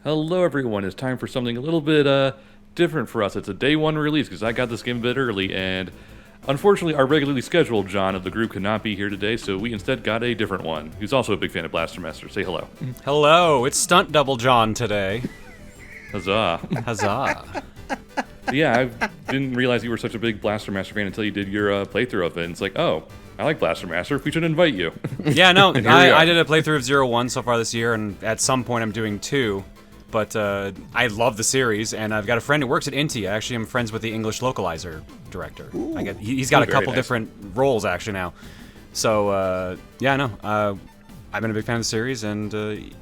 Hello, everyone. It's time for something a little bit different for us. It's a day one release because I got this game a bit early, and unfortunately, our regularly scheduled John of the group could not be here today, so we instead got a different one, who's also a big fan of Blaster Master. Say hello. Hello, it's Stunt Double John today. Huzzah. Huzzah. Yeah, I didn't realize you were such a big Blaster Master fan until you did your playthrough of it. And it's like, oh, I like Blaster Master. We should invite you. Yeah, no, I did a playthrough of 0-1 so far this year, and at some point I'm doing 2. But I love the series, and I've got a friend who works at Inti. I actually am friends with the English localizer director. He's got a couple different roles, actually, now. So, yeah, no, I've been a big fan of the series, and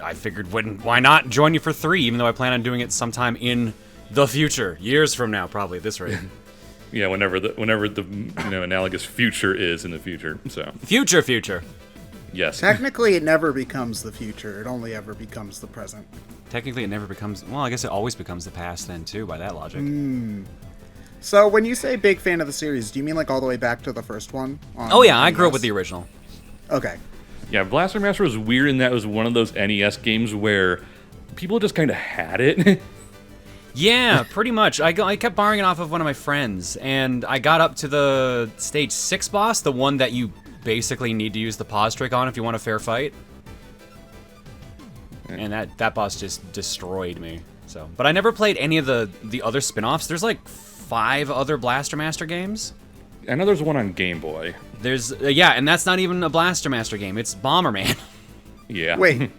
I figured, why not join you for 3, even though I plan on doing it sometime in the future. Years from now, probably, at this rate. Yeah, whenever the analogous future is in the future. So Future. Yes. Technically, it never becomes the future. It only ever becomes the present. Technically, it never becomes... Well, I guess it always becomes the past then, too, by that logic. So, when you say big fan of the series, do you mean like all the way back to the first one? Oh, yeah, I grew up with the original. Okay. Yeah, Blaster Master was weird in that it was one of those NES games where people just kind of had it. Yeah, pretty much. I kept borrowing it off of one of my friends, and I got up to the stage 6 boss, the one that you basically need to use the pause trick on if you want a fair fight. And that boss just destroyed me. So, but I never played any of the other spin-offs. There's like 5 other Blaster Master games. I know there's one on Game Boy. There's yeah, and that's not even a Blaster Master game. It's Bomberman. Yeah. Wait,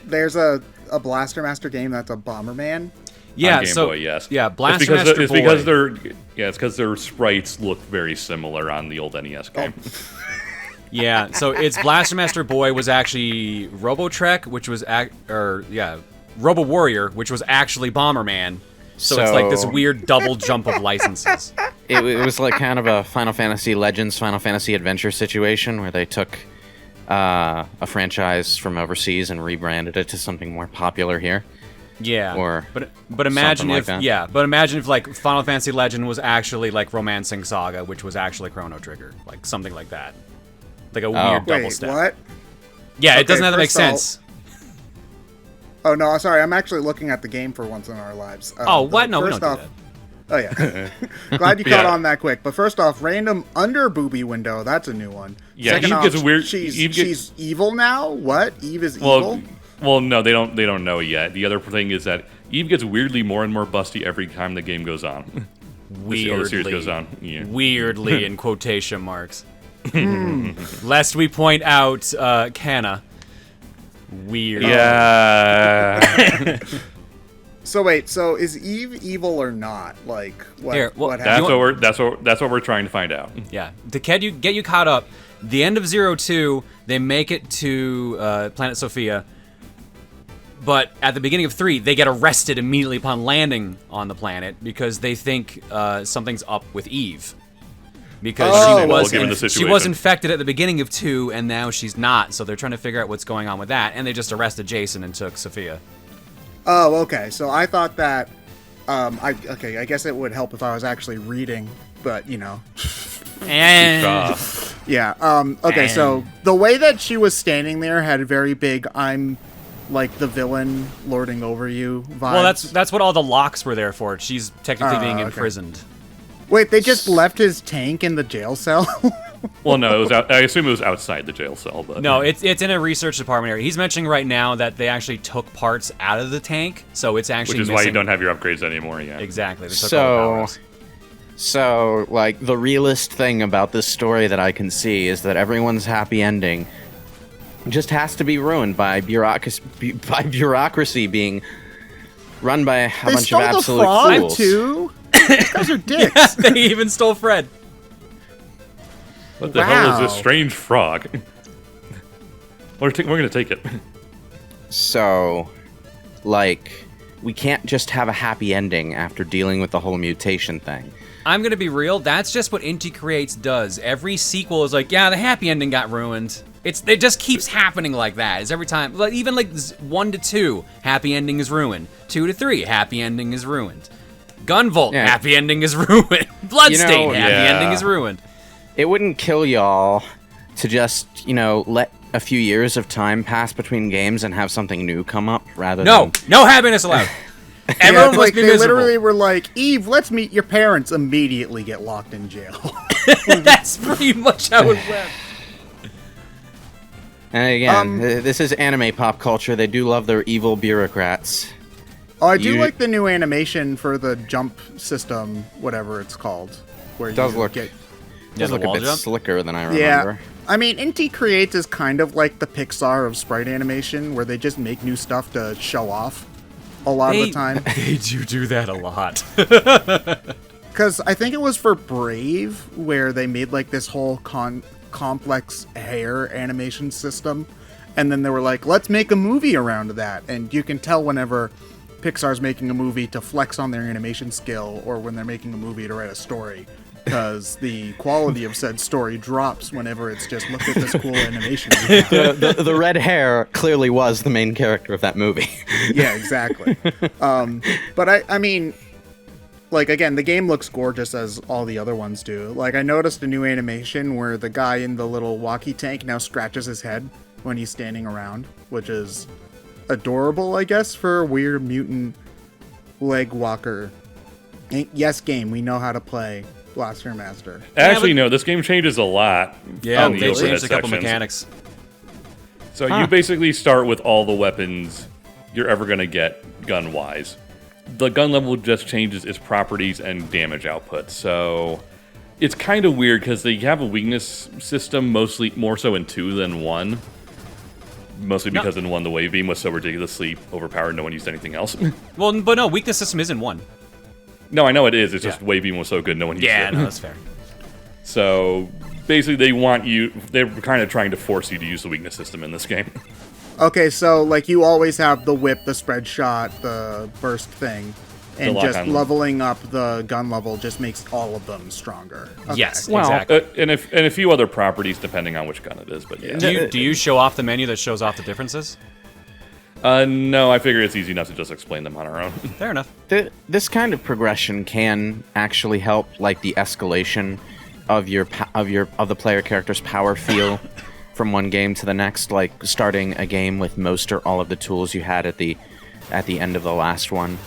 there's a Blaster Master game that's a Bomberman? Yeah, on Game so Boy, yes. Yeah, Blaster Master Boy. It's because their sprites look very similar on the old NES game. Yeah, so it's Blaster Master Boy was actually Robo Trek, which was Robo Warrior, which was actually Bomberman. So it's like this weird double jump of licenses. It was like kind of a Final Fantasy Legends, Final Fantasy Adventure situation where they took a franchise from overseas and rebranded it to something more popular here. Yeah, or but imagine if like imagine if like Final Fantasy Legend was actually like Romancing Saga, which was actually Chrono Trigger, like something like that, like a weird double step. What? Yeah, Okay, it doesn't have to make first of all- sense. Oh, no, sorry. I'm actually looking at the game for once in our lives. What? No, we don't first do that. Oh, yeah. Glad you caught on that quick. But first off, random under booby window. That's a new one. Yeah, Second Eve off, gets weird. She's evil now? What? Eve is evil? Well, no, they don't know yet. The other thing is that Eve gets weirdly more and more busty every time the game goes on. The series goes on. Yeah. Weirdly, in quotation marks. Lest we point out Kana. Weird. Yeah. So wait, so is Eve evil or not? Like, what, Here, well, what That's happened? what we're trying to find out. Yeah, to get you caught up, the end of 0-2, they make it to Planet Sophia, but at the beginning of 3, they get arrested immediately upon landing on the planet because they think something's up with Eve. Because she was infected at the beginning of 2, and now she's not, so they're trying to figure out what's going on with that, and they just arrested Jason and took Sophia. Oh, okay. So I thought that. I guess it would help if I was actually reading, but you know. And Yeah. Okay. So the way that she was standing there had a very big "I'm like the villain lording over you" vibes. well, that's what all the locks were there for. She's technically being imprisoned. Wait, they just left his tank in the jail cell? Well, no, it was I assume it was outside the jail cell, but No, it's in a research department area. He's mentioning right now that they actually took parts out of the tank, so it's actually which is why you don't have your upgrades anymore. Yeah. Exactly. They took all the powers. So, like, the realest thing about this story that I can see is that everyone's happy ending just has to be ruined by bureaucracy being run by a bunch of absolute the frog fools. Too? These guys are dicks. Yeah, they even stole Fred. What the hell is this strange frog? We're gonna take it. So, like, we can't just have a happy ending after dealing with the whole mutation thing. I'm gonna be real. That's just what Inti Creates does. Every sequel is like, yeah, the happy ending got ruined. It just keeps happening like that. It's every time, like even like 1-2, happy ending is ruined. 2-3, happy ending is ruined. Gunvolt, happy ending is ruined. Bloodstain, happy ending is ruined. It wouldn't kill y'all to just, let a few years of time pass between games and have something new come up rather No happiness allowed. Everyone it's must like be they miserable. literally were like, Eve, let's meet your parents. Immediately get locked in jail. That's pretty much how it went. And again, this is anime pop culture. They do love their evil bureaucrats. Oh, I do You- like the new animation for the jump system, whatever it's called, where Does you look get. does the look a wall bit jump? slicker than I Yeah, remember. I mean, Inti Creates is kind of like the Pixar of sprite animation, where they just make new stuff to show off a lot of the time. They do that a lot. Because I think it was for Brave, where they made like this whole complex hair animation system, and then they were like, let's make a movie around that. And you can tell whenever Pixar's making a movie to flex on their animation skill, or when they're making a movie to write a story, because the quality of said story drops whenever it's just, look at this cool animation we have. The red hair clearly was the main character of that movie. Yeah, exactly. But I mean, like, again, the game looks gorgeous as all the other ones do. Like, I noticed a new animation where the guy in the little walkie tank now scratches his head when he's standing around, which is adorable, I guess, for a weird mutant leg walker. Yes, game, we know how to play Blaster Master. Actually, no, this game changes a lot. Yeah, on the they overhead changed a couple sections. mechanics. So you basically start with all the weapons you're ever going to get gun-wise. The gun level just changes its properties and damage output. So it's kind of weird because they have a weakness system mostly more so in 2 than 1. Mostly because in 1 the wave beam was so ridiculously overpowered no one used anything else. Well, but no, weakness system isn't one. No, I know it is. It's just Yeah. wave beam was so good no one used Yeah, it. no, that's fair. So basically they're kind of trying to force you to use the weakness system in this game. Okay, so, like, you always have the whip, the spread shot, the burst thing, and lock just on. leveling up the gun level just makes all of them stronger. Okay. Yes, Well, exactly. And a few other properties depending on which gun it is, but yeah. Do you show off the menu that shows off the differences? No, I figure it's easy enough to just explain them on our own. Fair enough. This kind of progression can actually help, like the escalation of the player character's power feel from one game to the next. Like starting a game with most or all of the tools you had at the end of the last one,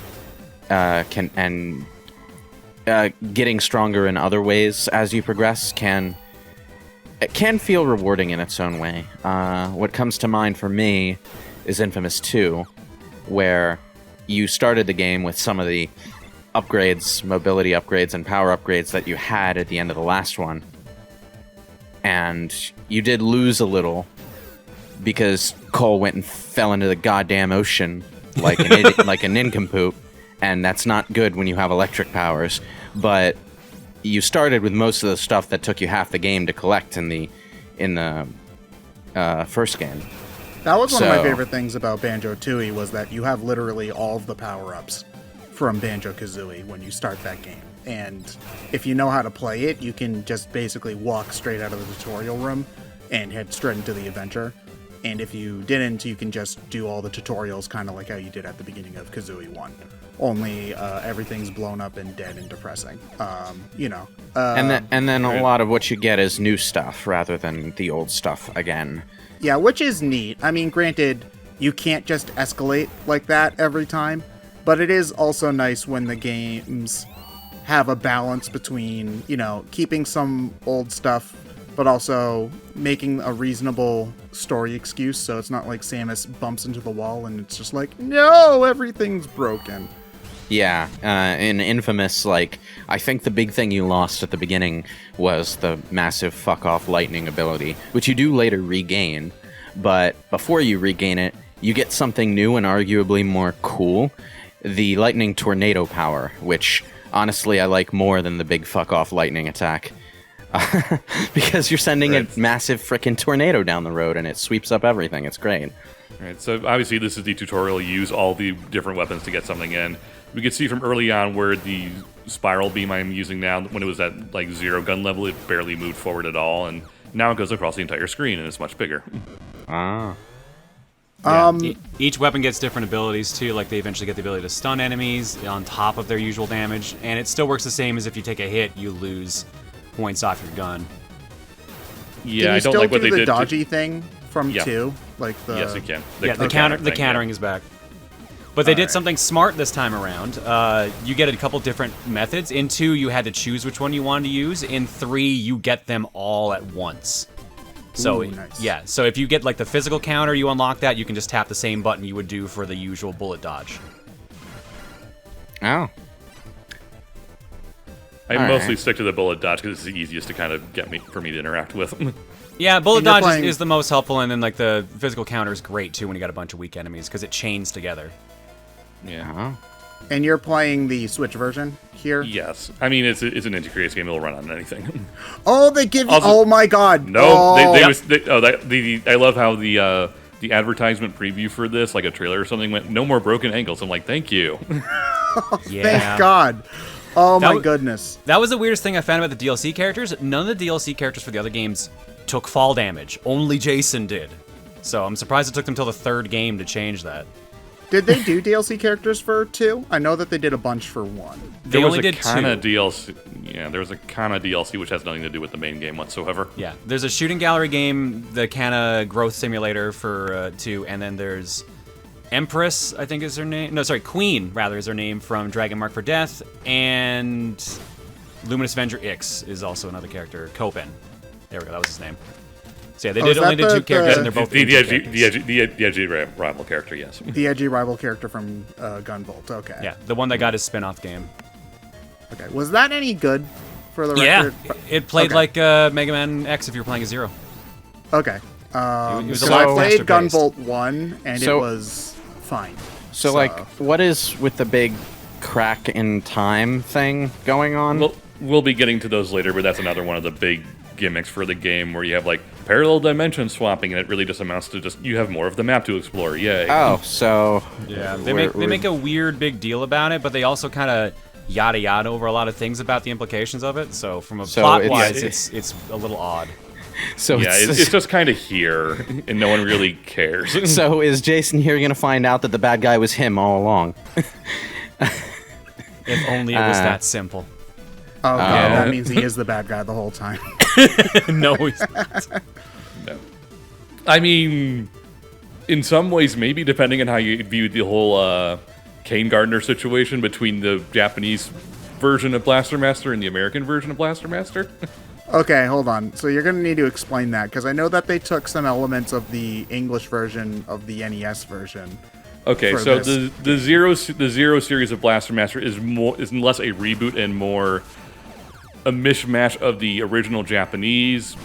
getting stronger in other ways as you progress can feel rewarding in its own way. What comes to mind for me is Infamous 2, where you started the game with some of the upgrades, mobility upgrades, and power upgrades that you had at the end of the last one. And you did lose a little because Cole went and fell into the goddamn ocean like like a nincompoop, and that's not good when you have electric powers. But you started with most of the stuff that took you half the game to collect in the first game. That was one of my So- favorite things about Banjo-Tooie, was that you have literally all of the power-ups from Banjo-Kazooie when you start that game. And if you know how to play it, you can just basically walk straight out of the tutorial room and head straight into the adventure. And if you didn't, you can just do all the tutorials kind of like how you did at the beginning of Kazooie 1. Only everything's blown up and dead and depressing. And then a lot of what you get is new stuff rather than the old stuff again. Yeah, which is neat. I mean, granted, you can't just escalate like that every time, but it is also nice when the games have a balance between, keeping some old stuff, but also making a reasonable story excuse, so it's not like Samus bumps into the wall and it's just like, no, everything's broken. Yeah, in Infamous, like, I think the big thing you lost at the beginning was the massive fuck-off lightning ability, which you do later regain, but before you regain it, you get something new and arguably more cool, the lightning tornado power, which, honestly, I like more than the big fuck-off lightning attack. Because you're sending a massive frickin' tornado down the road and it sweeps up everything. It's great. Right, so obviously this is the tutorial. You use all the different weapons to get something in. We could see from early on where the spiral beam I'm using now, when it was at like 0 gun level, it barely moved forward at all, and now it goes across the entire screen and it's much bigger. Ah. Each weapon gets different abilities too, like they eventually get the ability to stun enemies on top of their usual damage, and it still works the same as if you take a hit, you lose points off your gun. Yeah, Can you I don't still like what do they the did. dodgy thing from Yeah. 2? Like the Yes, you can. The thing, countering is back. But they did something smart this time around. You get a couple different methods. In 2, you had to choose which one you wanted to use. In 3, you get them all at once. So, Ooh, nice. yeah. So if you get like the physical counter, you unlock that, you can just tap the same button you would do for the usual bullet dodge. Oh. I All mostly right. stick to the bullet dodge because it's the easiest to kind of get me for me to interact with. Yeah, bullet And you're dodge playing- is the most helpful, and then like the physical counter is great too when you got a bunch of weak enemies because it chains together. Yeah. Oh. And you're playing the Switch version here? Yes. I mean, it's a Ninja Creates game. It'll run on anything. Oh, they give you... Also- oh, my God. No, Oh. I love how the advertisement preview for this, like a trailer or something, went no more broken ankles. I'm like, thank you. Yeah. Thank God. Oh, my w- goodness. That was the weirdest thing I found about the DLC characters. None of the DLC characters for the other games took fall damage. Only Jason did. So I'm surprised it took them till the 3rd game to change that. Did they do DLC characters for 2? I know that they did a bunch for 1. They There was only a did 2. Kana DLC. Yeah, there was a Kana DLC which has nothing to do with the main game whatsoever. Yeah, there's a shooting gallery game, the Kana Growth Simulator for 2, and then there's Empress, I think is her name. No, sorry, Queen, rather, is her name from Dragon Mark for Death, and Luminous Avenger Ix is also another character. Copen. There we go, that was his name. So yeah, they is only that did 2 the- characters, and they're both the characters. edgy rival character, yes. The edgy rival character from Gunvolt. Okay. Yeah, the one that got his spin-off game. Okay. Was that any good for the Yeah, record? it played Okay. like Mega Man X if you were playing a Zero. Okay. It was a So lot I played faster paced. Gunvolt 1, and it So- was fine. So, like, what is with the big crack in time thing going on? We'll be getting to those later, but that's another one of the big gimmicks for the game where you have like parallel dimension swapping, and it really just amounts to just you have more of the map to explore. Yay! Oh, so Yeah, they make a weird big deal about it, but they also kind of yada yada over a lot of things about the implications of it. So from a So plot it's- wise, it's a little odd. so Yeah, it's just kind of here, and no one really cares. so is Jason here going to find out that the bad guy was him all along? If only it was that simple. Oh, God, Oh. that means he is the bad guy the whole time. No, he's No. I mean, in some ways, maybe depending on how you view the whole Kane Gardner situation between the Japanese version of Blaster Master and the American version of Blaster Master. Okay, hold on. So you're going to need to explain that, because I know that they took some elements of the English version of the NES version. Okay, For so this. the Zero series of Blaster Master is less a reboot and more a mishmash of the original Japanese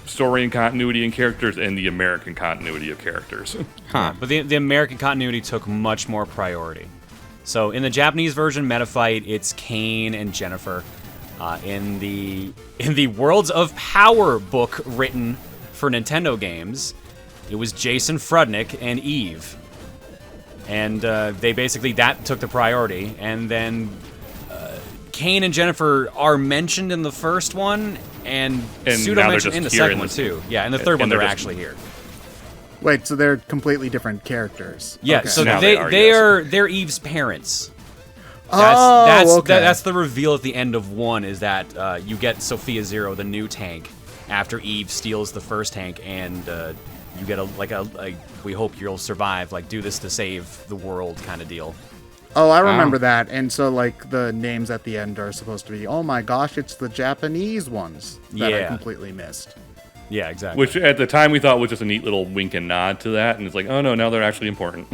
story and continuity and characters and the American continuity of characters. Huh. But the American continuity took much more priority. So in the Japanese version, Metafight, it's Kane and Jennifer. In the Worlds of Power book written for Nintendo games, it was Jason Frudnick and Eve. And they basically, that took the priority. And then Kane and Jennifer are mentioned in the first one, and And pseudo now they're mentioned just in the here second in one this- too. Yeah, in the third one and they're they're just- actually here. Wait, so they're completely different characters. Yeah, Okay. so Now they they are, yes. they're Eve's parents. Oh, okay. That's the reveal at the end of 1 is that you get Sophia Zero, the new tank, after Eve steals the first tank, and you get a we hope you'll survive, like do this to save the world kind of deal. Oh, I remember that. And so, like, the names at the end are supposed to be, oh my gosh, it's the Japanese ones that I Yeah. completely missed. Yeah, exactly. Which at the time we thought was just a neat little wink and nod to that, and it's like, oh no, now they're actually important.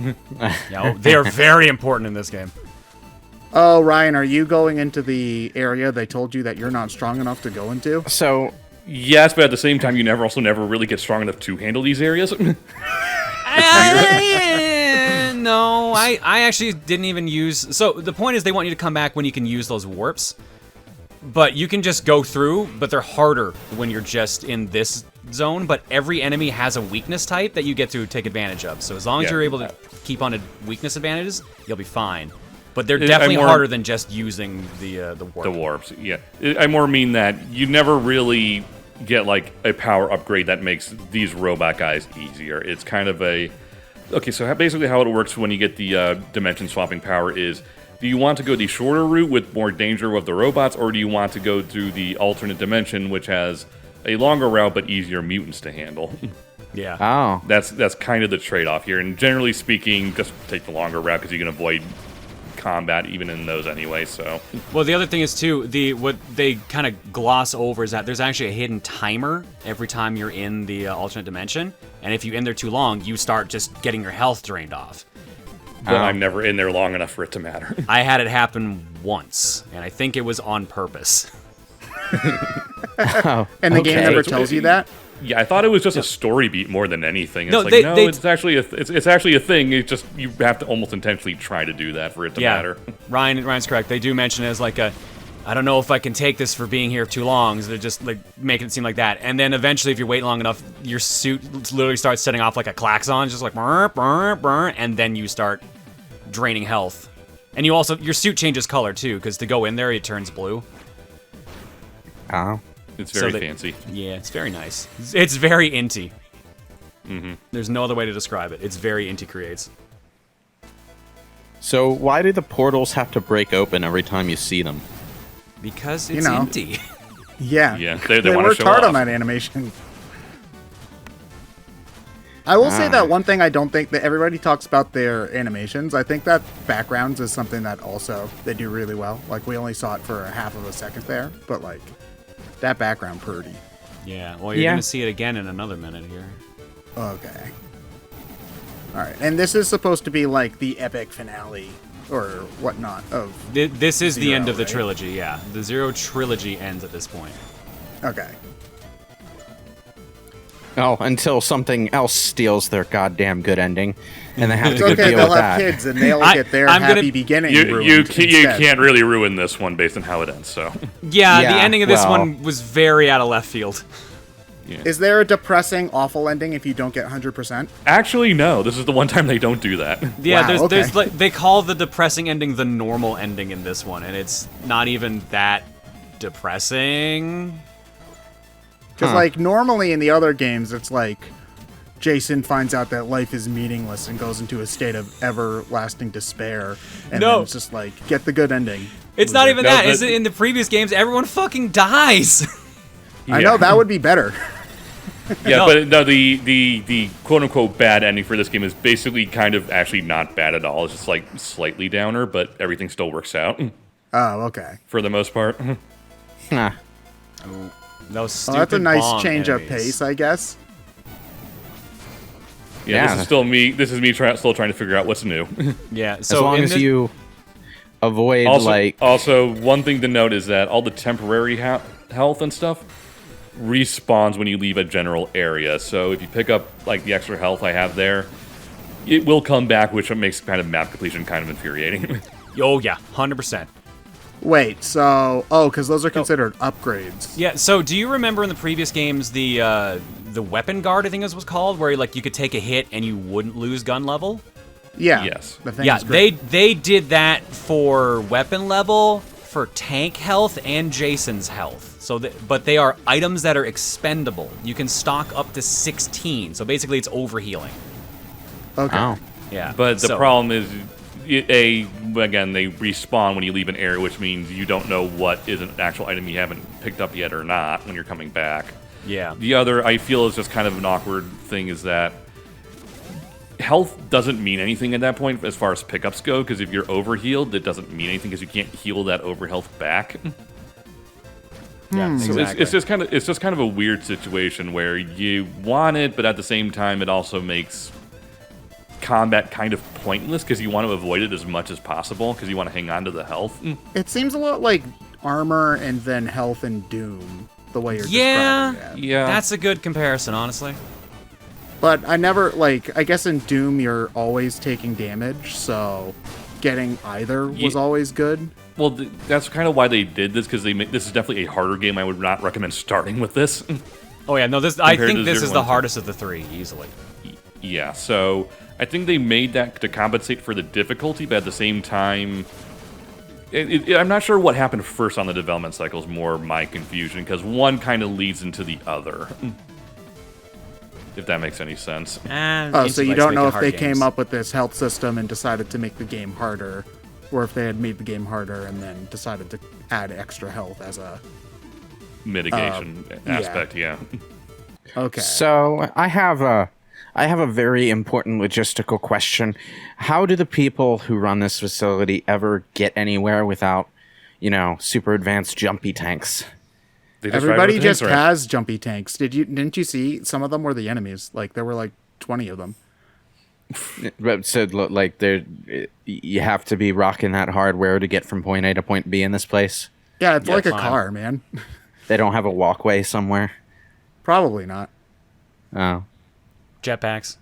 Yeah, they are very important in this game. Oh, Ryan, are you going into the area they told you that you're not strong enough to go into? So Yes, but at the same time, you never really get strong enough to handle these areas. No, I actually didn't even use... So the point is they want you to come back when you can use those warps. But you can just go through, but they're harder when you're just in this zone. But every enemy has a weakness type that you get to take advantage of. So as long as Yeah. you're able to keep on a weakness advantages, you'll be fine. But they're I'm definitely more- harder than just using the warp. The warps, yeah. I more mean that you never really get like a power upgrade that makes these robot guys easier. It's kind of a... Okay, so basically how it works when you get the dimension swapping power is, do you want to go the shorter route with more danger of the robots, or do you want to go through the alternate dimension, which has a longer route but easier mutants to handle? Yeah. Oh. That's kind of the trade-off here. And generally speaking, just take the longer route because you can avoid combat even in those anyway. So. Well, the other thing is too, what they kind of gloss over is that there's actually a hidden timer every time you're in the alternate dimension, and if you're in there too long, you start just getting your health drained off. But I'm never in there long enough for it to matter. I had it happen once, and I think it was on purpose. Oh, And the game okay. never tells you that? Yeah, I thought it was just a story beat more than anything. It's No, like, they- it's actually it's actually a thing. It's just you have to almost intentionally try to do that for it to matter. Ryan's correct. They do mention it as like a, I don't know if I can take this for being here too long. So they're just like making it seem like that. And then eventually, if you wait long enough, your suit literally starts setting off like a klaxon, just like burr, burr, burr, and then you start draining health. And you also, your suit changes color too, because to go in there, it turns blue. Oh. It's very So they- fancy. Yeah, it's very nice. It's very inty. There's no other way to describe it. It's very inty creates. So why do the portals have to break open every time you see them? Because You it's know. inty. Yeah. Yeah, they They want to worked show hard off. on that animation. I will say that one thing I don't think that everybody talks about their animations. I think that backgrounds is something that also they do really well. Like we only saw it for a half of a second there, but like that background pretty. Yeah, well, you're Yeah. gonna see it again in another minute here. Okay. All right, and this is supposed to be like the epic finale or whatnot of. This is the Zero, end of the right? trilogy, yeah. The Zero trilogy ends at this point. Okay. Oh, until something else steals their goddamn good ending, and they have It's to go okay. deal They'll with have that. kids, and they'll I- get their I'm gonna- happy beginning. You ruined instead. can't really ruin this one based on how it ends. So Yeah, Yeah, the ending of this well- one was very out of left field. Is there a depressing, awful ending if you don't get 100%? actually, no. This is the one time they don't do that. Yeah, Wow, there's okay. like they call the depressing ending the normal ending in this one, and it's not even that depressing. Because like normally in the other games, it's like Jason finds out that life is meaningless and goes into a state of everlasting despair, and No. then it's just like get the good ending. It's not even No, that. but- Is it in the previous games? Everyone fucking dies. I know that would be better. Yeah, No. but no, the quote unquote bad ending for this game is basically kind of actually not bad at all. It's just like slightly downer, but everything still works out Oh, okay. for the most part. Nah. Those Well, stupid that's a nice bomb change of enemies. pace, I guess. Yeah, this Yeah. is still me. This is me still trying to figure out what's new. Yeah, As so long in as this- you avoid Also, one thing to note is that all the temporary health and stuff respawns when you leave a general area. So if you pick up like the extra health I have there, it will come back, which makes kind of map completion kind of infuriating. Oh yeah, 100%. Wait, so because those are considered upgrades. Yeah. So do you remember in the previous games the weapon guard, I think it was called, where like you could take a hit and you wouldn't lose gun level? Yeah. Yes. The thing Yeah, is great. they did that for weapon level, for tank health, and Jason's health. So, but they are items that are expendable. You can stock up to 16. So basically, it's overhealing. Okay. Oh. Yeah. But the so- problem is, again, they respawn when you leave an area, which means you don't know what is an actual item you haven't picked up yet or not when you're coming back. Yeah. The other, I feel, is just kind of an awkward thing is that health doesn't mean anything at that point as far as pickups go, because if you're overhealed, it doesn't mean anything because you can't heal that overhealth back. Yeah. So Exactly. it's just kind of a weird situation where you want it, but at the same time, it also makes combat kind of pointless because you want to avoid it as much as possible because you want to hang on to the health. It seems a lot like armor and then health and Doom, the way you're Yeah. describing it. Yeah, That's a good comparison, honestly. But I never, I guess in Doom you're always taking damage, so getting either was always good. well, that's kind of why they did this because this is definitely a harder game. I would not recommend starting with this. Oh yeah, no. I Compared think to this is Zero the One. hardest of the three, easily. Yeah, so I think they made that to compensate for the difficulty, but at the same time, I'm not sure what happened first on the development cycle is more my confusion, because one kind of leads into the other. If that makes any sense. Oh, so you don't know if they came up with this health system and decided to make the game harder, or if they had made the game harder and then decided to add extra health as a... Mitigation yeah. aspect, yeah. Okay. So I have a very important logistical question. How do the people who run this facility ever get anywhere without, super advanced jumpy tanks? They just Everybody ride with just the tanks, right? has jumpy tanks. Didn't you see some of them were the enemies? Like there were like 20 of them. But so like you have to be rocking that hardware to get from point A to point B in this place. Yeah, it's like a fine. car, man. They don't have a walkway somewhere. Probably not. Oh. Jetpacks.